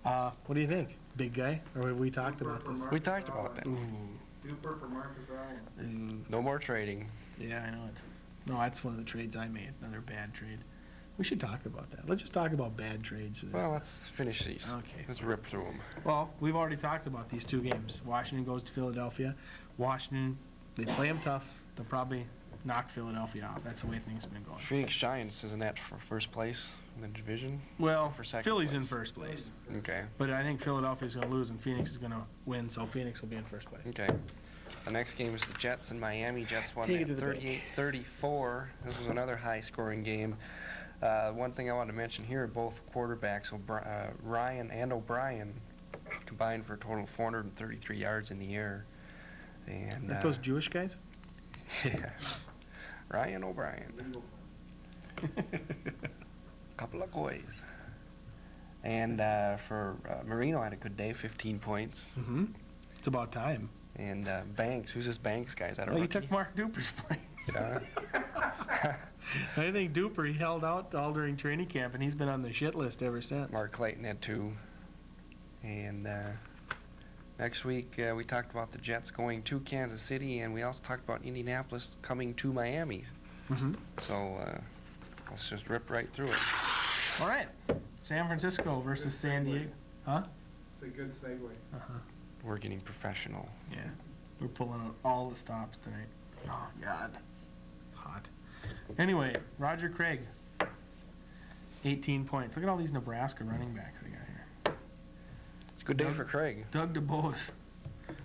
What do you think, big guy? Or have we talked about this? We talked about that. Duper for Marcus Ryan. No more trading. Yeah, I know it. No, that's one of the trades I made. Another bad trade. We should talk about that. Let's just talk about bad trades. For this. Well, let's finish these. Okay. Let's rip through them. Well, we've already talked about these two games. Washington goes to Philadelphia. Washington, they play them tough. They'll probably knock Philadelphia off. That's the way things have been going. Phoenix Giants, isn't that for first place in the division? Well, For second Philly's place. in first place. Okay. But I think Philadelphia's going to lose and Phoenix is going to win, so Phoenix will be in first place. Okay. The next game is the Jets in Miami. Jets won Take it that to the bank. 38-34. This was another high-scoring game. One thing I wanted to mention here, both quarterbacks, Ryan and O'Brien, combined for a total of 433 yards in the air. And Aren't those Jewish guys? yeah, Ryan O'Brien. Couple of boys. And for Marino had a good day, 15 points. Mm-hmm. It's about time. And Banks, who's this Banks guy? Is that a Well, you rookie? took Mark Duper's place. Yeah. I think Duper, he held out all during training camp, and he's been on the shit list ever since. Mark Clayton had 2. And next week we talked about the Jets going to Kansas City, and we also talked about Indianapolis coming to Miami. Mm-hmm. So let's just rip right through it. All right. San Francisco versus San Diego. Huh? It's a good segue. Uh-huh. We're getting professional. Yeah. We're pulling out all the stops tonight. Oh, God. It's hot. Anyway, Roger Craig. 18 points. Look at all these Nebraska running backs they got here. It's a good day for Craig. Doug DeBose.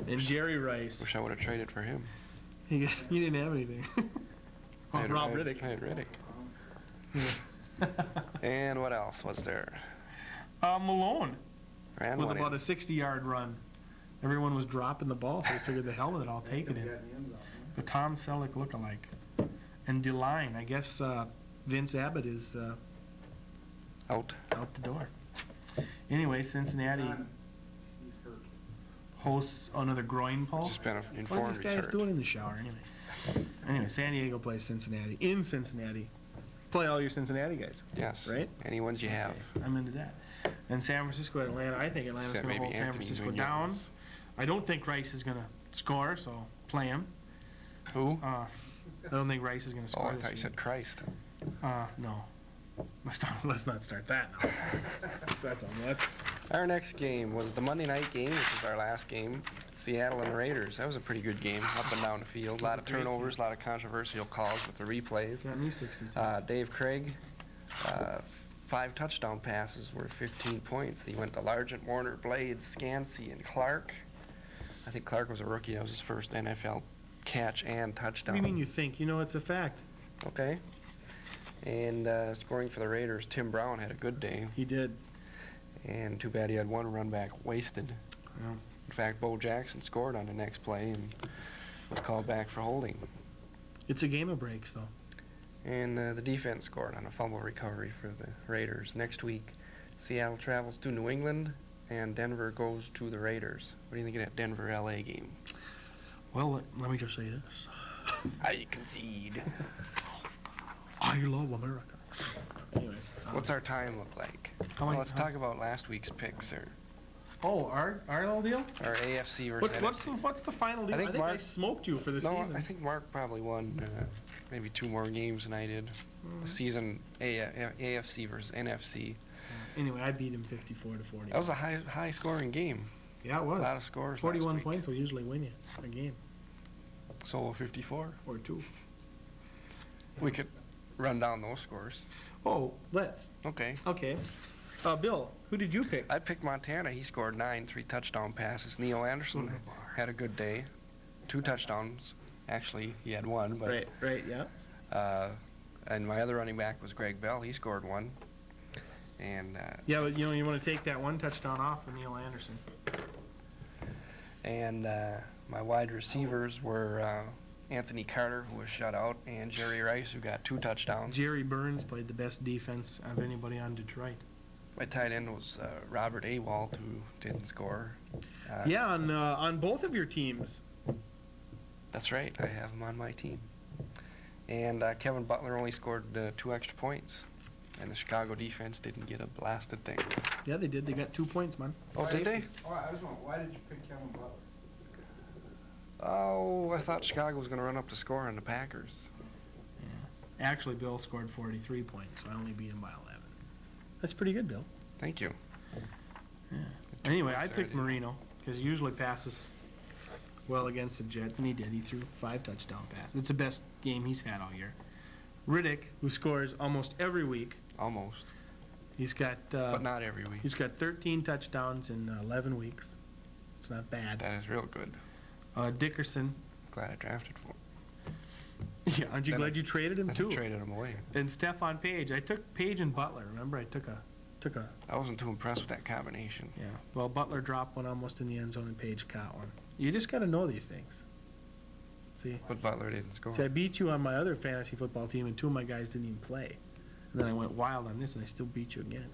And Jerry Rice. Wish I would have traded for him. He didn't have anything. Oh, Rob Riddick. I had Riddick. And what else was there? Malone Ran with one about in. a 60-yard run. Everyone was dropping the ball, so they figured the hell with it, I'll take it in. The Tom Selleck lookalike. And DeLine, I guess Vince Abbott is Out. out the door. Anyway, Cincinnati He's hurt. hosts another groin pull. Just been What are informed these he's guys hurt. doing in the shower anyway? Anyway, San Diego plays Cincinnati. In Cincinnati. Play all your Cincinnati guys. Yes. Right? Any ones you have. Okay, I'm into that. And San Francisco at Atlanta. I think Atlanta's Except going to maybe hold San Anthony Francisco Munoz. down. I don't think Rice is going to score, so play him. Who? I don't think Rice is going to Oh, score I this thought you week. said Christ. No. Let's not start that now. That's all nuts. Our next game was the Monday night game, which is our last game. Seattle and Raiders. That was a pretty good game, up and down the field. A lot of It was a great turnovers, a lot of controversial calls with the replays. Got me 60 cents. Dave Craig, 5 touchdown passes were 15 points. He went to Largent, Warner, Blades, Scansey, and Clark. I think Clark was a rookie. That was his first NFL catch and What touchdown. do you mean you think? You know it's a fact. Okay. And scoring for the Raiders, Tim Brown had a good day. He did. And too bad he had one run back wasted. Yeah. In fact, Bo Jackson scored on the next play and was called back for holding. It's a game of breaks, though. And the defense scored on a fumble recovery for the Raiders. Next week, Seattle travels to New England, and Denver goes to the Raiders. What do you think of that Denver-LA game? Well, let me just say this. I concede. I love America. Anyway. What's our time look like? How Well, many- let's talk about last week's picks, or Oh, our little deal? our AFC versus NFC. What's the final deal? I think I Mark- smoked you for the No, season. I think Mark probably won maybe 2 more games than I did. The season AFC versus NFC. Anyway, I beat him 54 to 40. That was a high scoring game. Yeah, it A was. lot of scores. 41 last week. points will usually win you a game. So 54. Or 2. We could run down those scores. Oh, let's. Okay. Okay. Bill, who did you pick? I picked Montana. He scored 9, 3 touchdown passes. Neil Anderson had a good day. 2 touchdowns. Actually, he had 1. But, Right, yeah. And my other running back was Greg Bell. He scored 1. And Yeah, but you want to take that 1 touchdown off for Neil Anderson. and my wide receivers were Anthony Carter, who was shut out, and Jerry Rice, who got 2 touchdowns. Jerry Burns played the best defense of anybody on Detroit. My tight end was Robert Awalt, who didn't score. Yeah, on both of your teams. That's right. I have him on my team. And Kevin Butler only scored 2 extra points. And the Chicago defense didn't get a blasted thing. Yeah, they did. They got 2 points, man. Oh, did they? Oh, I was wondering, why did you pick Kevin Butler? Oh, I thought Chicago was going to run up the score on the Packers. Yeah. Actually, Bill scored 43 points, so I only beat him by 11. That's pretty good, Bill. Thank you. Yeah. The 2 Anyway, I points picked there, Marino because he usually passes well against the Jets, and he did. He threw 5 touchdown passes. It's the best game he's had all year. Riddick, who scores almost every week, Almost, he's got but not every week. he's got 13 touchdowns in 11 weeks. It's not bad. That is real good. Dickerson, Glad I drafted for him. yeah, aren't you Then glad you traded him Then I too? traded him away. And Stephon Page, I took Page and Butler. Remember, I took a. I wasn't too impressed with that combination. Yeah. Well, Butler dropped one almost in the end zone, and Page caught one. You just got to know these things. See. But Butler didn't score. See, I beat you on my other fantasy football team, and 2 of my guys didn't even play. And then I went wild on this, and I still beat you again.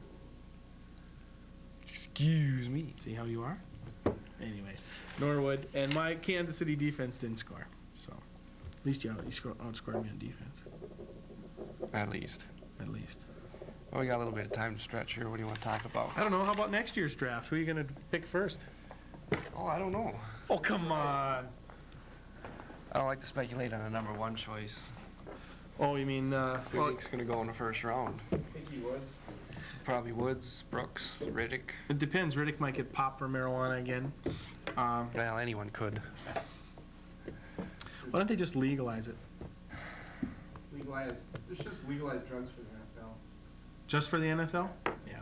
Excuse me. See how you are? Anyway, Norwood and my Kansas City defense didn't score. So, at least you outscored me on defense. At least. At least. Well, we got a little bit of time to stretch here. What do you want to talk about? I don't know. How about next year's draft? Who are you going to pick first? Oh, I don't know. Oh, come on. I don't like to speculate on a number 1 choice. Oh, you mean, Who do you think's going to go in the first round? Hickey Woods. Probably Woods, Brooks, Riddick. it depends. Riddick might get popped for marijuana again. Well, anyone could. Why don't they just legalize it? It's just legalized drugs for the NFL. Just for the NFL? Yeah.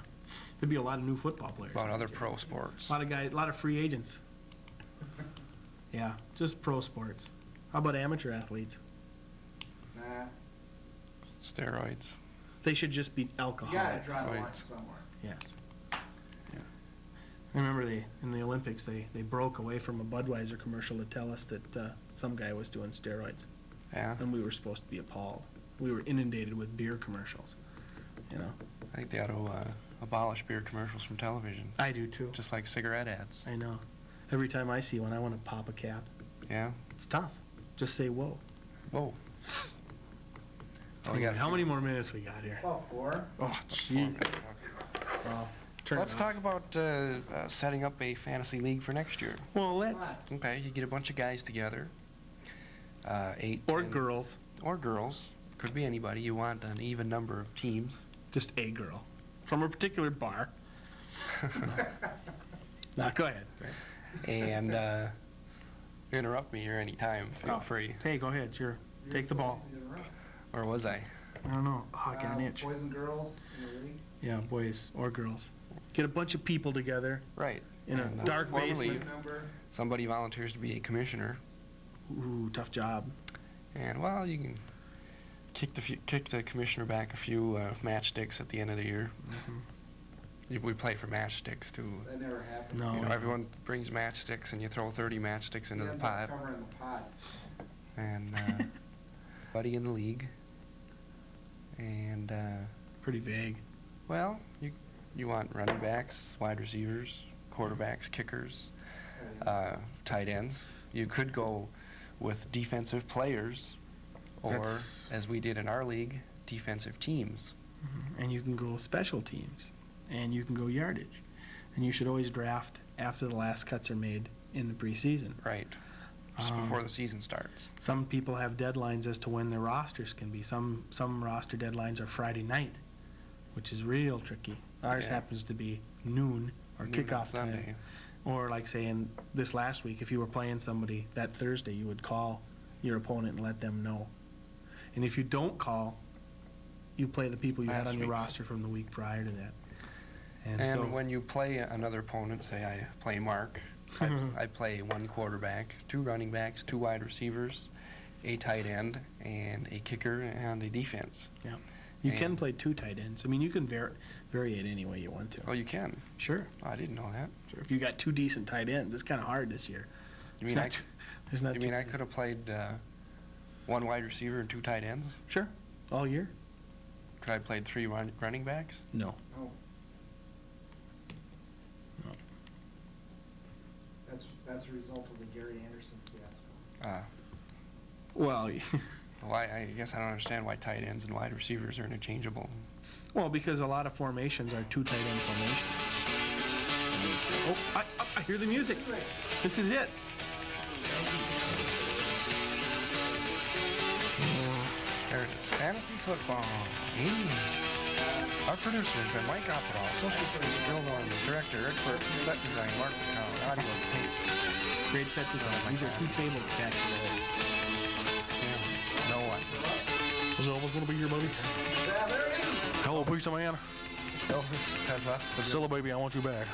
There'd be a lot of new football players. About other pro sports. A lot of free agents. Yeah, just pro sports. How about amateur athletes? Nah, Steroids. They should just be you gotta alcoholics. draw the line Sweet. somewhere. Yes. Yeah. I remember in the Olympics, they broke away from a Budweiser commercial to tell us that some guy was doing steroids. Yeah. And we were supposed to be appalled. We were inundated with beer commercials, you know. I think they ought to abolish beer commercials from television. I do too. Just like cigarette ads. I know. Every time I see one, I want to pop a cap. Yeah. It's tough. Just say whoa. Whoa. Oh, we Anyway, got how many more minutes we got here? About 4. Oh, jeez. Well, Let's talk about setting up a fantasy league for next year. Well, let's. Okay, you get a bunch of guys together. 8. Or 10 girls. Or girls. Could be anybody. You want an even number of teams. Just a girl. From a particular bar. Now, go ahead. And interrupt me here anytime. Feel Oh. free. Hey, go ahead. Sure. Take the ball. Where was I? I don't know. Oh, I got an itch. Boys and girls in the league. Yeah, boys or girls. Get a bunch of people together Right. in a And, dark formally, basement. Number. Somebody volunteers to be a commissioner. Ooh, tough job. And, well, you can kick the commissioner back a few matchsticks at the end of the year. We play for matchsticks, too. That never happened. No. You know, everyone brings matchsticks, and you throw 30 matchsticks into He the ends up pot. covering the pot. And buddy in the league. And, Pretty vague. well, you want running backs, wide receivers, quarterbacks, kickers, tight ends. You could go with defensive players, or, That's- as we did in our league, defensive teams. And you can go special teams. And you can go yardage. And you should always draft after the last cuts are made in the preseason. Right. Just before the season starts. Some people have deadlines as to when their rosters can be. Some roster deadlines are Friday night, which is real tricky. Ours Yeah. happens to be noon or Noon on kickoff Sunday. time. Or like saying this last week, if you were playing somebody that Thursday, you would call your opponent and let them know. And if you don't call, you play the people you had Last on your week's. roster from the week prior to that. And so, when you play another opponent, say I play Mark, I play 1 quarterback, 2 running backs, 2 wide receivers, a tight end, and a kicker, and a defense. yeah. You can and- play 2 tight ends. I mean, you can vary it any way you want to. Oh, you can? Sure. I didn't know that. Sure. If you got 2 decent tight ends, it's kind of hard this year. You mean There's not you too mean I many. could have played 1 wide receiver and 2 tight ends? Sure. All year? Could I have played 3 running backs? No. No. No. That's a result of the Gary Anderson fiasco. Well, Well, I guess I don't understand why tight ends and wide receivers are interchangeable. Well, because a lot of formations are two tight end formations. Oh, I hear the music. This is it. There it is. Fantasy football. Our producer has been Mike Oppenall, social producer Bill Norman, director Eric Burke, set design Mark McCown, audio tapes. Great set design. These are two tables stacked together. No one. Was Elvis going to be here, buddy? Hello, pizza man. Elvis has left the Scylla, baby, I want you back.